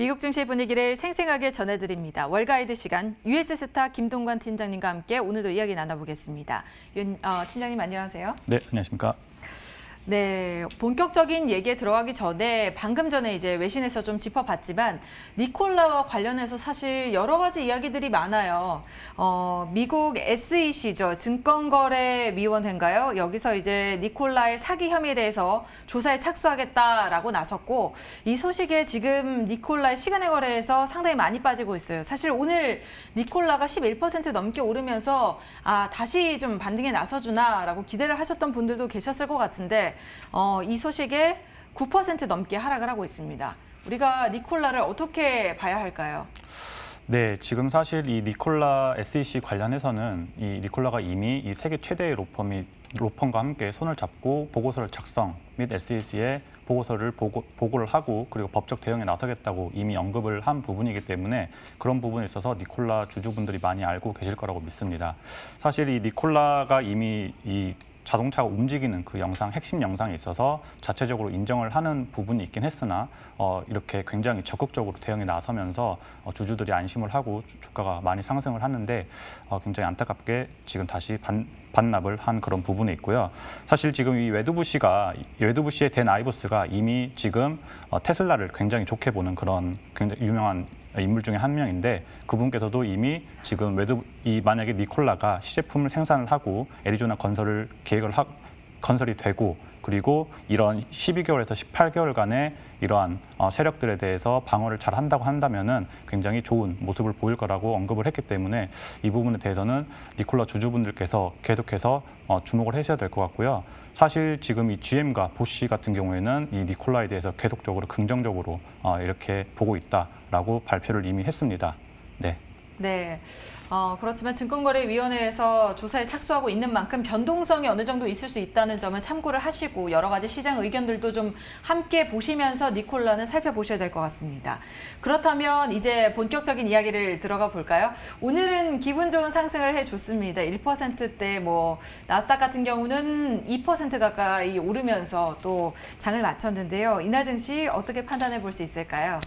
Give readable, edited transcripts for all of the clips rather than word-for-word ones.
미국 증시 분위기를 생생하게 전해드립니다. 월가이드 시간 US스타 김동관 팀장님과 함께 오늘도 이야기 나눠보겠습니다. 팀장님 안녕하세요. 네, 안녕하십니까. 네, 본격적인 얘기에 들어가기 전에 방금 전에 이제 외신에서 좀 짚어봤지만 니콜라와 관련해서 사실 여러 가지 이야기들이 많아요. 미국 SEC죠. 증권거래위원회인가요? 여기서 이제 니콜라의 사기 혐의에 대해서 조사에 착수하겠다라고 나섰고 이 소식에 지금 니콜라의 시간의 거래에서 상당히 많이 빠지고 있어요. 사실 오늘 니콜라가 11% 넘게 오르면서 다시 좀 반등에 나서주나라고 기대를 하셨던 분들도 계셨을 것 같은데 이 소식에 9% 넘게 하락을 하고 있습니다. 우리가 니콜라를 어떻게 봐야 할까요? 네, 지금 사실 이 니콜라 SEC 관련해서는 이 니콜라가 이미 이 세계 최대의 로펌과 함께 손을 잡고 보고서를 작성 및 SEC에 보고를 하고 그리고 법적 대응에 나서겠다고 이미 언급을 한 부분이기 때문에 그런 부분에 있어서 니콜라 주주분들이 많이 알고 계실 거라고 믿습니다. 사실 이 니콜라가 이미 이 자동차가 움직이는 그 영상, 핵심 영상에 있어서 자체적으로 인정을 하는 부분이 있긴 했으나 이렇게 굉장히 적극적으로 대응에 나서면서 주주들이 안심을 하고 주가가 많이 상승을 하는데 굉장히 안타깝게 지금 다시 반납을 한 그런 부분에 있고요. 사실 지금 이 웨드부시의 댄 아이버스가 이미 지금 테슬라를 굉장히 좋게 보는 그런 굉장히 유명한 인물 중에 한 명인데 그분께서도 이미 지금 만약에 니콜라가 시제품을 생산을 하고 애리조나 건설이 되고 그리고 이런 12개월에서 18개월간의 이러한 세력들에 대해서 방어를 잘 한다고 한다면은 굉장히 좋은 모습을 보일 거라고 언급을 했기 때문에 이 부분에 대해서는 니콜라 주주분들께서 계속해서 주목을 하셔야 될 것 같고요. 사실 지금 이 GM과 보쉬 같은 경우에는 이 니콜라에 대해서 계속적으로 긍정적으로 이렇게 보고 있다라고 발표를 이미 했습니다. 네. 네. 그렇지만 증권거래위원회에서 조사에 착수하고 있는 만큼 변동성이 어느 정도 있을 수 있다는 점은 참고를 하시고 여러 가지 시장 의견들도 좀 함께 보시면서 니콜라는 살펴보셔야 될 것 같습니다. 그렇다면 이제 본격적인 이야기를 들어가 볼까요? 오늘은 기분 좋은 상승을 해줬습니다. 1%대 나스닥 같은 경우는 2% 가까이 오르면서 또 장을 마쳤는데요. 이날 증시 어떻게 판단해 볼 수 있을까요?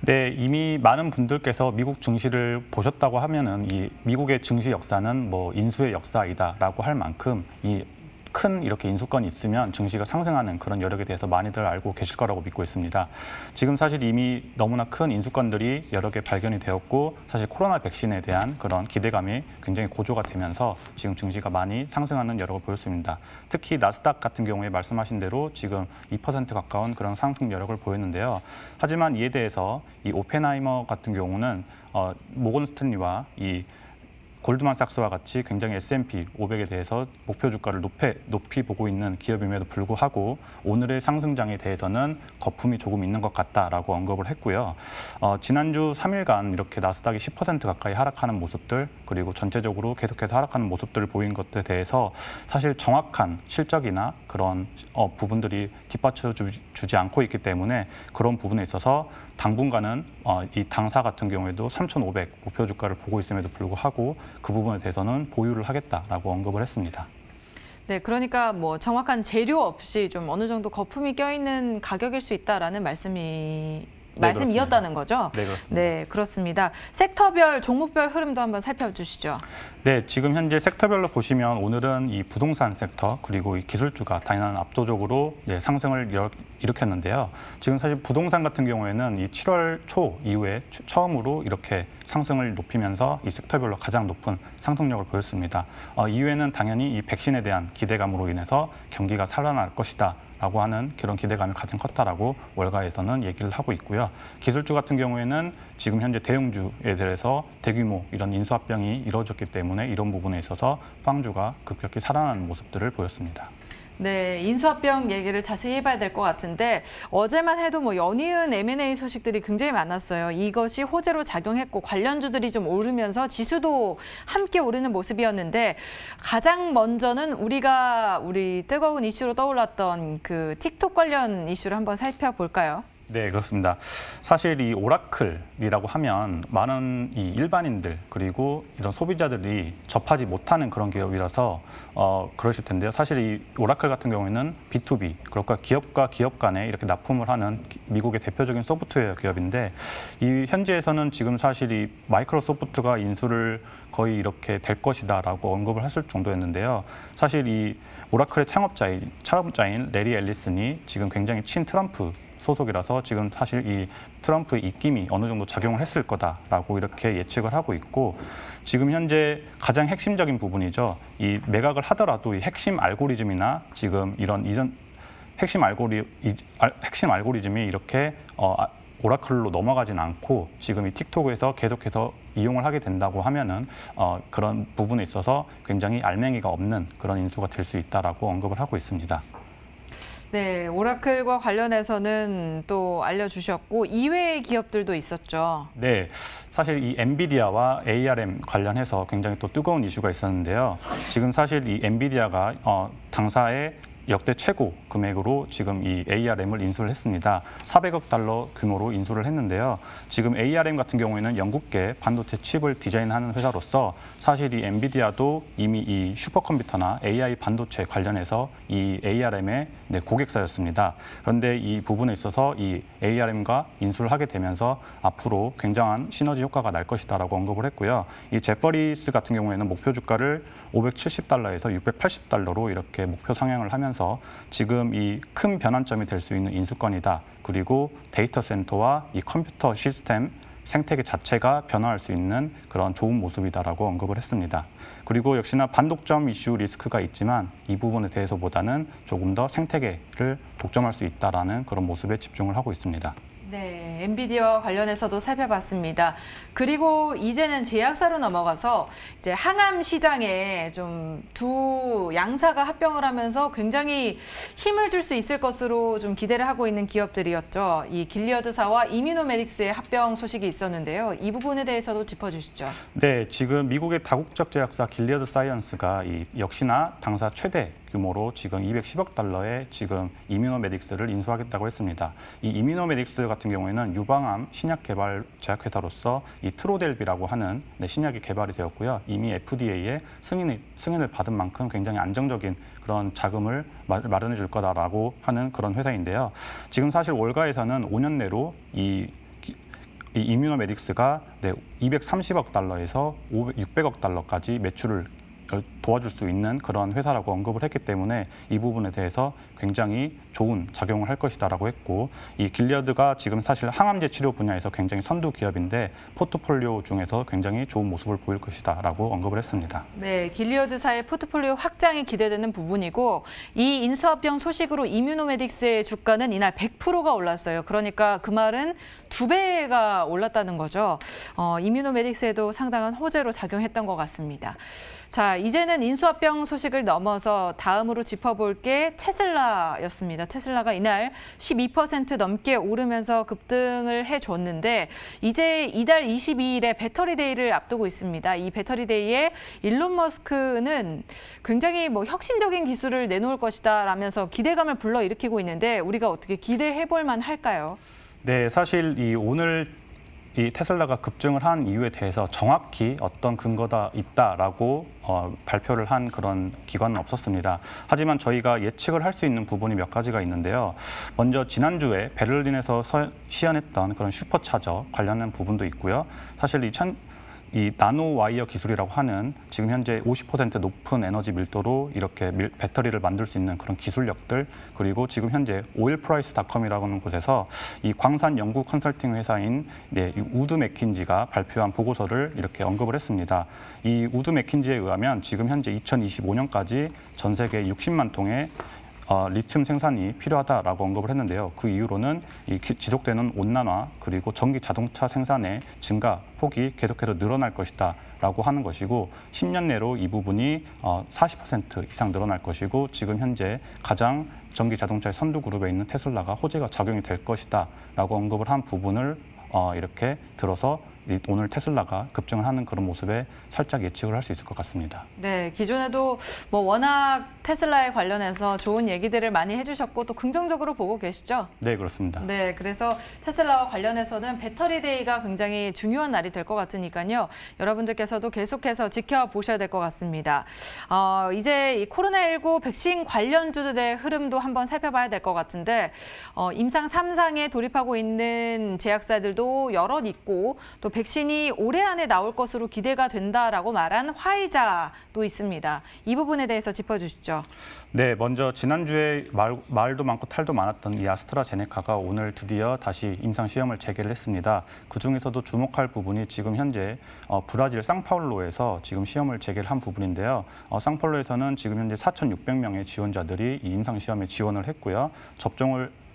네, 이미 많은 분들께서 미국 증시를 보셨다고 하면은 이 미국의 증시 역사는 인수의 역사이다라고 할 만큼 이 큰 이렇게 인수권이 있으면 증시가 상승하는 그런 여력에 대해서 많이들 알고 계실 거라고 믿고 있습니다. 지금 사실 이미 너무나 큰 인수권들이 여러 개 발견이 되었고 사실 코로나 백신에 대한 그런 기대감이 굉장히 고조가 되면서 지금 증시가 많이 상승하는 여력을 보였습니다. 특히 나스닥 같은 경우에 말씀하신 대로 지금 2% 가까운 그런 상승 여력을 보였는데요. 하지만 이에 대해서 이 오펜하이머 같은 경우는 모건 스탠리와 이 골드만삭스와 같이 굉장히 S&P 500에 대해서 목표 주가를 높이 보고 있는 기업임에도 불구하고 오늘의 상승장에 대해서는 거품이 조금 있는 것 같다라고 언급을 했고요. 지난주 3일간 이렇게 나스닥이 10% 가까이 하락하는 모습들 그리고 전체적으로 계속해서 하락하는 모습들을 보인 것에 대해서 사실 정확한 실적이나 그런 부분들이 뒷받쳐 주지 않고 있기 때문에 그런 부분에 있어서 당분간은 이 당사 같은 경우에도 3,500 목표 주가를 보고 있음에도 불구하고 그 부분에 대해서는 보유를 하겠다라고 언급을 했습니다. 네, 그러니까 정확한 재료 없이 좀 어느 정도 거품이 껴있는 가격일 수 있다라는 말씀이었다는 거죠? 네, 그렇습니다. 네, 그렇습니다. 섹터별, 종목별 흐름도 한번 살펴주시죠. 네, 지금 현재 섹터별로 보시면 오늘은 이 부동산 섹터 그리고 이 기술주가 다양한 압도적으로 상승을 일으켰는데요. 지금 사실 부동산 같은 경우에는 이 7월 초 이후에 처음으로 이렇게 상승을 높이면서 이 섹터별로 가장 높은 상승력을 보였습니다. 이후에는 당연히 이 백신에 대한 기대감으로 인해서 경기가 살아날 것이다. 라고 하는 그런 기대감이 가장 컸다라고 월가에서는 얘기를 하고 있고요. 기술주 같은 경우에는 지금 현재 대형주에 대해서 대규모 이런 인수합병이 이루어졌기 때문에 이런 부분에 있어서 빵주가 급격히 살아나는 모습들을 보였습니다. 네, 인수합병 얘기를 자세히 해봐야 될 것 같은데 어제만 해도 연이은 M&A 소식들이 굉장히 많았어요. 이것이 호재로 작용했고 관련주들이 좀 오르면서 지수도 함께 오르는 모습이었는데 가장 먼저는 우리 뜨거운 이슈로 떠올랐던 그 틱톡 관련 이슈를 한번 살펴볼까요? 네, 그렇습니다. 사실 이 오라클이라고 하면 많은 이 일반인들 그리고 이런 소비자들이 접하지 못하는 그런 기업이라서 그러실 텐데요. 사실 이 오라클 같은 경우에는 B2B, 그러니까 기업과 기업 간에 이렇게 납품을 하는 미국의 대표적인 소프트웨어 기업인데 이 현지에서는 지금 사실 이 마이크로소프트가 인수를 거의 이렇게 될 것이다라고 언급을 했을 정도였는데요. 사실 이 오라클의 창업자인 레리 앨리슨이 지금 굉장히 친 트럼프 소속이라서 지금 사실 이 트럼프의 입김이 어느 정도 작용을 했을 거다라고 이렇게 예측을 하고 있고 지금 현재 가장 핵심적인 부분이죠. 이 매각을 하더라도 이 핵심 알고리즘이나 지금 이런 핵심 알고리즘이 이렇게 오라클로 넘어가진 않고 지금 이 틱톡에서 계속해서 이용을 하게 된다고 하면은 그런 부분에 있어서 굉장히 알맹이가 없는 그런 인수가 될 수 있다라고 언급을 하고 있습니다. 네, 오라클과 관련해서는 또 알려주셨고 이외의 기업들도 있었죠. 네, 사실 이 엔비디아와 ARM 관련해서 굉장히 또 뜨거운 이슈가 있었는데요. 지금 사실 이 엔비디아가 당사의 역대 최고 금액으로 지금 이 ARM을 인수를 했습니다. 400억 달러 규모로 인수를 했는데요. 지금 ARM 같은 경우에는 영국계 반도체 칩을 디자인하는 회사로서 사실 이 엔비디아도 이미 이 슈퍼컴퓨터나 AI 반도체 관련해서 이 ARM의 고객사였습니다. 그런데 이 부분에 있어서 이 ARM과 인수를 하게 되면서 앞으로 굉장한 시너지 효과가 날 것이다라고 언급을 했고요. 이 제퍼리스 같은 경우에는 목표 주가를 570달러에서 680달러로 이렇게 목표 상향을 하면서 지금 이 큰 변환점이 될 수 있는 인수권이다. 그리고 데이터 센터와 이 컴퓨터 시스템 생태계 자체가 변화할 수 있는 그런 좋은 모습이다라고 언급을 했습니다. 그리고 역시나 반독점 이슈 리스크가 있지만 이 부분에 대해서보다는 조금 더 생태계를 독점할 수 있다라는 그런 모습에 집중을 하고 있습니다. 네, 엔비디아와 관련해서도 살펴봤습니다. 그리고 이제는 제약사로 넘어가서 이제 항암 시장에 좀 두 양사가 합병을 하면서 굉장히 힘을 줄 수 있을 것으로 좀 기대를 하고 있는 기업들이었죠. 이 길리어드사와 이뮤노메딕스의 합병 소식이 있었는데요. 이 부분에 대해서도 짚어주시죠. 네, 지금 미국의 다국적 제약사 길리어드 사이언스가 역시나 당사 최대 규모로 지금 210억 달러의 지금 이뮤노메딕스를 인수하겠다고 했습니다. 이 이뮤노메딕스 같은 경우에는 유방암 신약 개발 제약회사로서 이 트로델비라고 하는 신약이 개발이 되었고요. 이미 FDA의 승인을 받은 만큼 굉장히 안정적인 그런 자금을 마련해 줄 거다라고 하는 그런 회사인데요. 지금 사실 월가에서는 5년 내로 이 이뮤노메딕스가 230억 달러에서 600억 달러까지 매출을 도와줄 수 있는 그런 회사라고 언급을 했기 때문에 이 부분에 대해서 굉장히 좋은 작용을 할 것이다라고 했고 이 길리어드가 지금 사실 항암제 치료 분야에서 굉장히 선두 기업인데 포트폴리오 중에서 굉장히 좋은 모습을 보일 것이다라고 언급을 했습니다. 네, 길리어드사의 포트폴리오 확장이 기대되는 부분이고 이 인수합병 소식으로 이뮤노메딕스의 주가는 이날 100%가 올랐어요. 그러니까 그 말은 2배가 올랐다는 거죠. 이뮤노메딕스에도 상당한 호재로 작용했던 것 같습니다. 자, 이제는 인수합병 소식을 넘어서 다음으로 짚어볼 게 테슬라였습니다. 테슬라가 이날 12% 넘게 오르면서 급등을 해줬는데 이제 이달 22일에 배터리데이를 앞두고 있습니다. 이 배터리데이에 일론 머스크는 굉장히 혁신적인 기술을 내놓을 것이다 라면서 기대감을 불러일으키고 있는데 우리가 어떻게 기대해볼 만할까요? 네, 사실 오늘 이 테슬라가 급증을 한 이유에 대해서 정확히 어떤 근거가 있다라고 발표를 한 그런 기관은 없었습니다. 하지만 저희가 예측을 할 수 있는 부분이 몇 가지가 있는데요. 먼저 지난주에 베를린에서 시연했던 그런 슈퍼차저 관련된 부분도 있고요. 사실 이 나노 와이어 기술이라고 하는 지금 현재 50% 높은 에너지 밀도로 이렇게 배터리를 만들 수 있는 그런 기술력들 그리고 지금 현재 오일프라이스닷컴이라고 하는 곳에서 이 광산 연구 컨설팅 회사인 이 우드 맥킨지가 발표한 보고서를 이렇게 언급을 했습니다. 이 우드 맥킨지에 의하면 지금 현재 2025년까지 전 세계 60만 통의 리튬 생산이 필요하다라고 언급을 했는데요. 그 이유로는 이 지속되는 온난화 그리고 전기 자동차 생산의 증가 폭이 계속해서 늘어날 것이다라고 하는 것이고 10년 내로 이 부분이 40% 이상 늘어날 것이고 지금 현재 가장 전기 자동차의 선두 그룹에 있는 테슬라가 호재가 작용이 될 것이다라고 언급을 한 부분을 이렇게 들어서 오늘 테슬라가 급증을 하는 그런 모습에 살짝 예측을 할 수 있을 것 같습니다. 네, 기존에도 뭐 워낙 테슬라에 관련해서 좋은 얘기들을 많이 해주셨고 또 긍정적으로 보고 계시죠? 네, 그렇습니다. 네, 그래서 테슬라와 관련해서는 배터리 데이가 굉장히 중요한 날이 될 것 같으니까요. 여러분들께서도 계속해서 지켜보셔야 될 것 같습니다. 이제 이 코로나19 백신 관련주들의 흐름도 한번 살펴봐야 될 것 같은데 임상 3상에 돌입하고 있는 제약사들도 여럿 있고 또 백신이 올해 안에 나올 것으로 기대가 된다라고 말한 화이자도 있습니다. 이 부분에 대해서 짚어주시죠. 네, 먼저 지난주에 말도 많고 탈도 많았던 이 아스트라제네카가 오늘 드디어 다시 임상 시험을 재개를 했습니다. 그중에서도 주목할 부분이 지금 현재 브라질 상파울로에서 지금 시험을 재개를 한 부분인데요. 상파울로에서는 지금 현재 4,600명의 지원자들이 이 임상 시험에 지원을 했고요.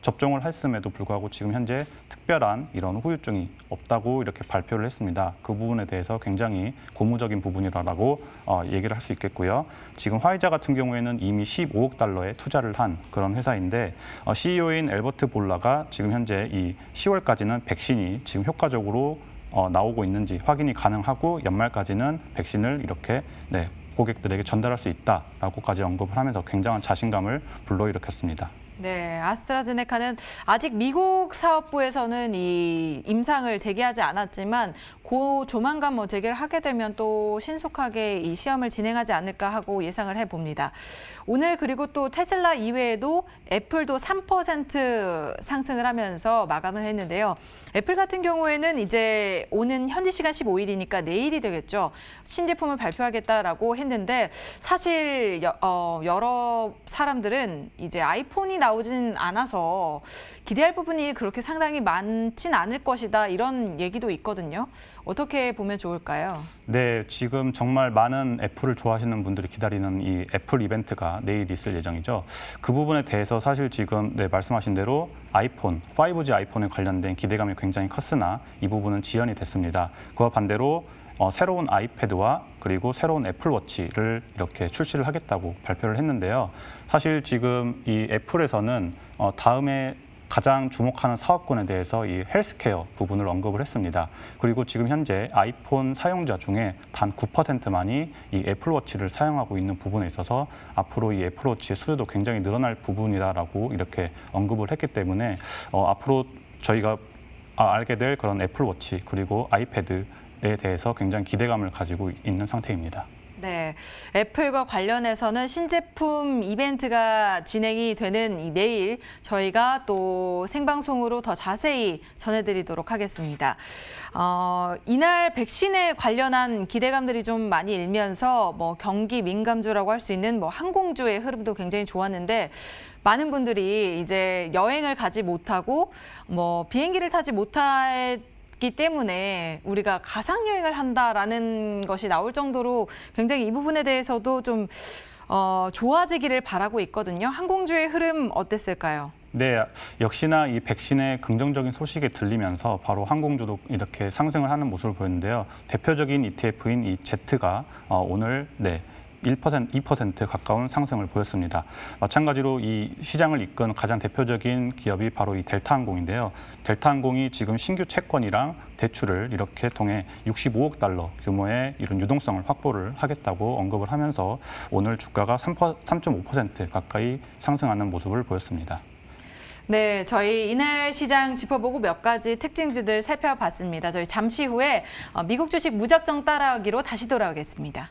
접종을 했음에도 불구하고 지금 현재 특별한 이런 후유증이 없다고 이렇게 발표를 했습니다. 그 부분에 대해서 굉장히 고무적인 부분이라고 얘기를 할 수 있겠고요. 지금 화이자 같은 경우에는 이미 15억 달러의 투자를 한 그런 회사인데 CEO인 엘버트 볼라가 지금 현재 이 10월까지는 백신이 지금 효과적으로 나오고 있는지 확인이 가능하고 연말까지는 백신을 이렇게 고객들에게 전달할 수 있다라고까지 언급을 하면서 굉장한 자신감을 불러일으켰습니다. 네, 아스트라제네카는 아직 미국 사업부에서는 이 임상을 재개하지 않았지만 조만간 재개를 하게 되면 또 신속하게 이 시험을 진행하지 않을까 하고 예상을 해봅니다. 오늘 그리고 또 테슬라 이외에도 애플도 3% 상승을 하면서 마감을 했는데요. 애플 같은 경우에는 이제 오는 현지 시간 15일이니까 내일이 되겠죠. 신제품을 발표하겠다라고 했는데 사실 여러 사람들은 이제 아이폰이 나오진 않아서 기대할 부분이 그렇게 상당히 많진 않을 것이다 이런 얘기도 있거든요. 어떻게 보면 좋을까요? 네, 지금 정말 많은 애플을 좋아하시는 분들이 기다리는 이 애플 이벤트가 내일 있을 예정이죠. 그 부분에 대해서 사실 지금 말씀하신 대로 아이폰, 5G 아이폰에 관련된 기대감이 굉장히 컸으나 이 부분은 지연이 됐습니다. 그와 반대로 새로운 아이패드와 그리고 새로운 애플워치를 이렇게 출시를 하겠다고 발표를 했는데요. 사실 지금 이 애플에서는 다음에 가장 주목하는 사업군에 대해서 이 헬스케어 부분을 언급을 했습니다. 그리고 지금 현재 아이폰 사용자 중에 단 9%만이 이 애플워치를 사용하고 있는 부분에 있어서 앞으로 이 애플워치의 수요도 굉장히 늘어날 부분이다라고 이렇게 언급을 했기 때문에 앞으로 저희가 알게 될 그런 애플워치 그리고 아이패드에 대해서 굉장히 기대감을 가지고 있는 상태입니다. 네, 애플과 관련해서는 신제품 이벤트가 진행이 되는 이 내일 저희가 또 생방송으로 더 자세히 전해드리도록 하겠습니다. 이날 백신에 관련한 기대감들이 좀 많이 일면서 경기 민감주라고 할 수 있는 항공주의 흐름도 굉장히 좋았는데 많은 분들이 이제 여행을 가지 못하고 비행기를 타지 못했기 때문에 우리가 가상여행을 한다라는 것이 나올 정도로 굉장히 이 부분에 대해서도 좀 좋아지기를 바라고 있거든요. 항공주의 흐름 어땠을까요? 네, 역시나 이 백신의 긍정적인 소식이 들리면서 바로 항공주도 이렇게 상승을 하는 모습을 보였는데요. 대표적인 ETF인 이 제트가 오늘 2% 가까운 상승을 보였습니다. 마찬가지로 이 시장을 이끈 가장 대표적인 기업이 바로 이 델타항공인데요. 델타항공이 지금 신규 채권이랑 대출을 이렇게 통해 65억 달러 규모의 이런 유동성을 확보를 하겠다고 언급을 하면서 오늘 주가가 3.5% 가까이 상승하는 모습을 보였습니다. 네, 저희 이날 시장 짚어보고 몇 가지 특징주들 살펴봤습니다. 저희 잠시 후에 미국 주식 무작정 따라하기로 다시 돌아오겠습니다.